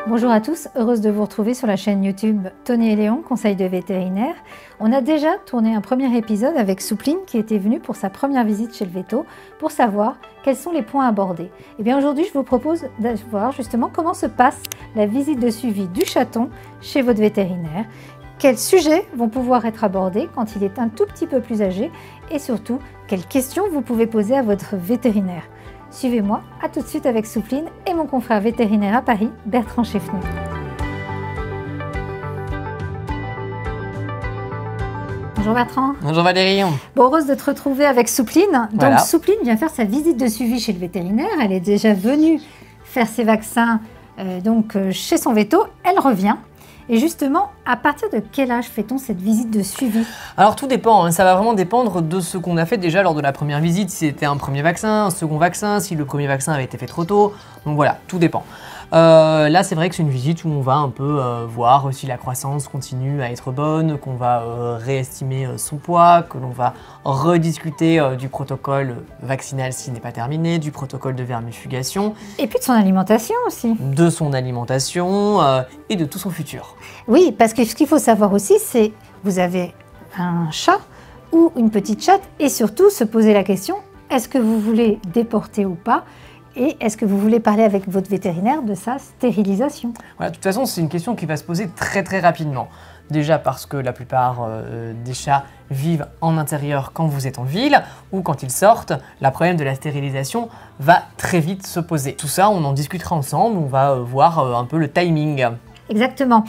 Bonjour à tous, heureuse de vous retrouver sur la chaîne YouTube Tony et Léon, conseil de vétérinaire. On a déjà tourné un premier épisode avec Soupline qui était venue pour sa première visite chez le véto pour savoir quels sont les points abordés. Et bien aujourd'hui, je vous propose de voir justement comment se passe la visite de suivi du chaton chez votre vétérinaire. Quels sujets vont pouvoir être abordés quand il est un tout petit peu plus âgé et surtout, quelles questions vous pouvez poser à votre vétérinaire. Suivez-moi, à tout de suite avec Soupline et mon confrère vétérinaire à Paris, Bertrand Cheffneux. Bonjour Bertrand. Bonjour Valérie. Bon, heureuse de te retrouver avec Soupline. Donc Voilà. Soupline vient faire sa visite de suivi chez le vétérinaire. Elle est déjà venue faire ses vaccins chez son véto. Elle revient. Et justement, à partir de quel âge fait-on cette visite de suivi? Alors tout dépend, hein. Ça va vraiment dépendre de ce qu'on a fait déjà lors de la première visite, si c'était un premier vaccin, un second vaccin, si le premier vaccin avait été fait trop tôt. Donc voilà, tout dépend. Là c'est vrai que c'est une visite où on va un peu voir si la croissance continue à être bonne, qu'on va réestimer son poids, que l'on va rediscuter du protocole vaccinal s'il n'est pas terminé, du protocole de vermifugation. Et puis de son alimentation aussi. De son alimentation et de tout son futur. Oui, parce que ce qu'il faut savoir aussi, c'est vous avez un chat ou une petite chatte et surtout se poser la question, est-ce que vous voulez déporter ou pas? Et est-ce que vous voulez parler avec votre vétérinaire de sa stérilisation? Voilà, de toute façon, c'est une question qui va se poser très rapidement. Déjà parce que la plupart des chats vivent en intérieur quand vous êtes en ville ou quand ils sortent, le problème de la stérilisation va très vite se poser. Tout ça, on en discutera ensemble, on va voir un peu le timing. Exactement.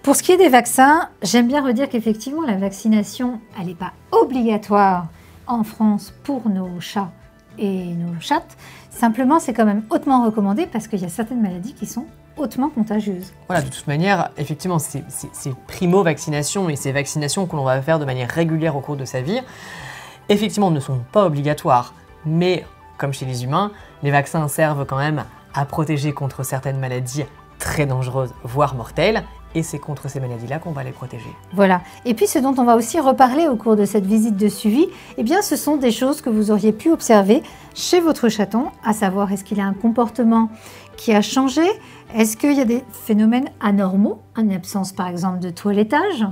Pour ce qui est des vaccins, j'aime bien redire qu'effectivement, la vaccination, elle n'est pas obligatoire en France pour nos chats et nos chattes. Simplement, c'est quand même hautement recommandé parce qu'il y a certaines maladies qui sont hautement contagieuses. Voilà, de toute manière, effectivement, ces primo-vaccinations et ces vaccinations que l'on va faire de manière régulière au cours de sa vie, effectivement, ne sont pas obligatoires. Mais, comme chez les humains, les vaccins servent quand même à protéger contre certaines maladies très dangereuses, voire mortelles. Et c'est contre ces maladies-là qu'on va les protéger. Voilà. Et puis ce dont on va aussi reparler au cours de cette visite de suivi, eh bien ce sont des choses que vous auriez pu observer chez votre chaton, à savoir est-ce qu'il a un comportement qui a changé? Est-ce qu'il y a des phénomènes anormaux, en absence par exemple de toilettage,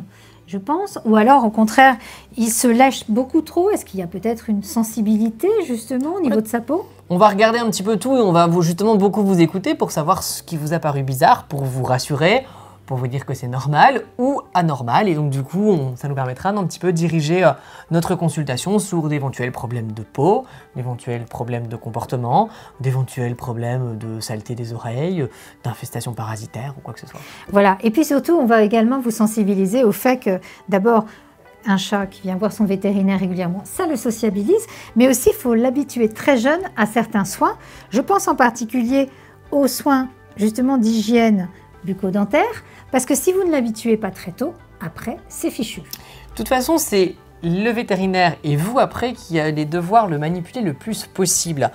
je pense, ou alors au contraire, il se lèche beaucoup trop? Est-ce qu'il y a peut-être une sensibilité justement au niveau de sa peau? On va regarder un petit peu tout et on va justement beaucoup vous écouter pour savoir ce qui vous a paru bizarre, pour vous rassurer, pour vous dire que c'est normal ou anormal. Et donc du coup, ça nous permettra d'un petit peu diriger notre consultation sur d'éventuels problèmes de peau, d'éventuels problèmes de comportement, d'éventuels problèmes de saleté des oreilles, d'infestation parasitaire ou quoi que ce soit. Voilà, et puis surtout, on va également vous sensibiliser au fait que d'abord, un chat qui vient voir son vétérinaire régulièrement, ça le sociabilise, mais aussi il faut l'habituer très jeune à certains soins. Je pense en particulier aux soins justement d'hygiène bucco-dentaire, parce que si vous ne l'habituez pas très tôt, après, c'est fichu. De toute façon, c'est le vétérinaire et vous après qui allez devoir le manipuler le plus possible.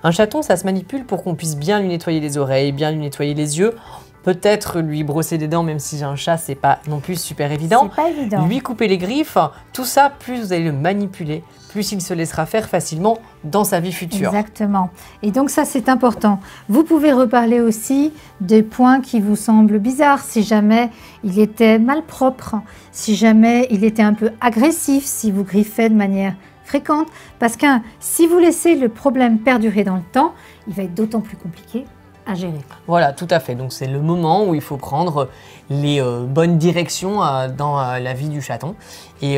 Un chaton, ça se manipule pour qu'on puisse bien lui nettoyer les oreilles, bien lui nettoyer les yeux, peut-être lui brosser des dents, même si j'ai un chat, c'est pas non plus super évident. C'est pas évident. Lui couper les griffes, tout ça, plus vous allez le manipuler, plus il se laissera faire facilement dans sa vie future. Exactement. Et donc ça, c'est important. Vous pouvez reparler aussi des points qui vous semblent bizarres. Si jamais il était malpropre, si jamais il était un peu agressif, si vous griffez de manière fréquente. Parce que si vous laissez le problème perdurer dans le temps, il va être d'autant plus compliqué à gérer. Voilà, tout à fait. Donc c'est le moment où il faut prendre les bonnes directions dans la vie du chaton. Et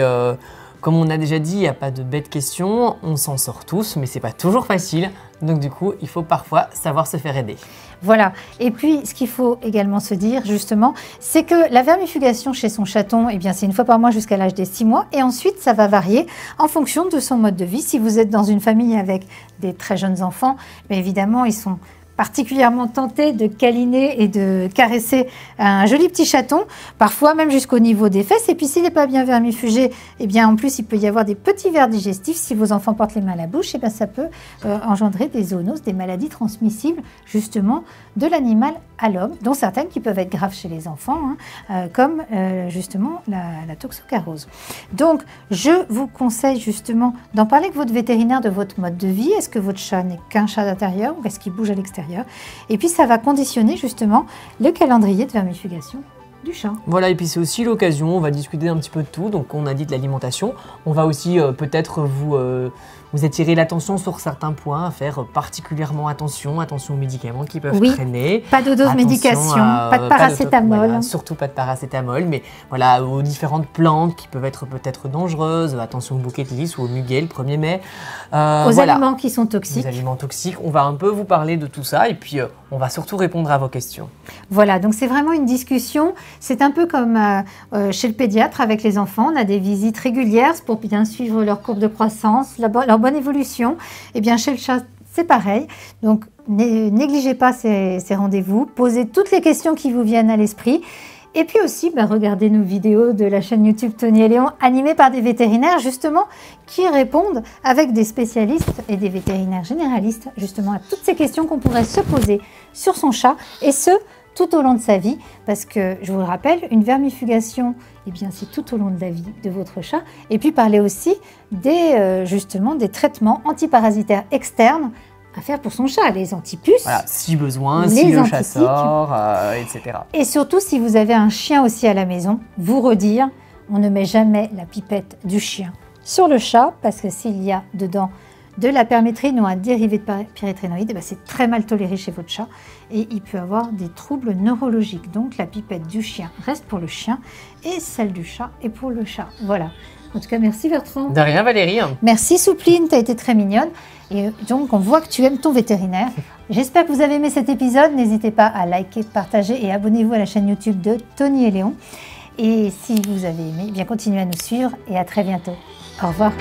comme on a déjà dit, il n'y a pas de bêtes questions, on s'en sort tous, mais c'est pas toujours facile. Donc du coup, il faut parfois savoir se faire aider. Voilà. Et puis, ce qu'il faut également se dire, justement, c'est que la vermifugation chez son chaton, eh bien, c'est une fois par mois jusqu'à l'âge des 6 mois. Et ensuite, ça va varier en fonction de son mode de vie. Si vous êtes dans une famille avec des très jeunes enfants, bien évidemment, ils sont particulièrement tenté de câliner et de caresser un joli petit chaton, parfois même jusqu'au niveau des fesses. Et puis s'il n'est pas bien vermifugé, eh bien en plus il peut y avoir des petits vers digestifs. Si vos enfants portent les mains à la bouche, eh bien ça peut engendrer des zoonoses, des maladies transmissibles justement de l'animal à l'homme, dont certaines qui peuvent être graves chez les enfants, comme justement la toxocarose. Donc je vous conseille justement d'en parler avec votre vétérinaire de votre mode de vie. Est-ce que votre chat n'est qu'un chat d'intérieur ou est-ce qu'il bouge à l'extérieur? l'intérieur. Et puis ça va conditionner justement le calendrier de vermifugation du chat. Voilà, et puis c'est aussi l'occasion, on va discuter un petit peu de tout. Donc on a dit de l'alimentation, on va aussi peut-être vous attirer l'attention sur certains points, à faire particulièrement attention aux médicaments qui peuvent traîner. Pas de dose médication, pas de paracétamol. Voilà, surtout pas de paracétamol, mais voilà, aux différentes plantes qui peuvent être peut-être dangereuses. Attention au bouquet de lys ou au muguet le 1er mai. Aux aliments qui sont toxiques. Aux aliments toxiques, on va un peu vous parler de tout ça et puis on va surtout répondre à vos questions. Voilà, donc c'est vraiment une discussion. C'est un peu comme chez le pédiatre avec les enfants. On a des visites régulières pour bien suivre leur courbe de croissance, leur bonne évolution. Et bien chez le chat, c'est pareil. Donc négligez pas ces rendez-vous. Posez toutes les questions qui vous viennent à l'esprit. Et puis aussi, regardez nos vidéos de la chaîne YouTube Tony et Léon, animées par des vétérinaires justement qui répondent avec des spécialistes et des vétérinaires généralistes justement à toutes ces questions qu'on pourrait se poser sur son chat, et ce, tout au long de sa vie, parce que je vous le rappelle, une vermifugation, eh bien c'est tout au long de la vie de votre chat. Et puis parler aussi justement des traitements antiparasitaires externes à faire pour son chat, les antipuces. Voilà, si besoin, si le chat sort, etc. Et surtout, si vous avez un chien aussi à la maison, vous redire, on ne met jamais la pipette du chien sur le chat, parce que s'il y a dedans de la permétrine ou un dérivé de pyréthrinoïde, c'est très mal toléré chez votre chat et il peut avoir des troubles neurologiques. Donc la pipette du chien reste pour le chien et celle du chat est pour le chat. Voilà. En tout cas, merci Bertrand. De rien Valérie. Merci Soupline, tu as été très mignonne. Et donc, on voit que tu aimes ton vétérinaire. J'espère que vous avez aimé cet épisode. N'hésitez pas à liker, partager et abonnez-vous à la chaîne YouTube de Tony et Léon. Et si vous avez aimé, bien continuez à nous suivre et à très bientôt. Au revoir.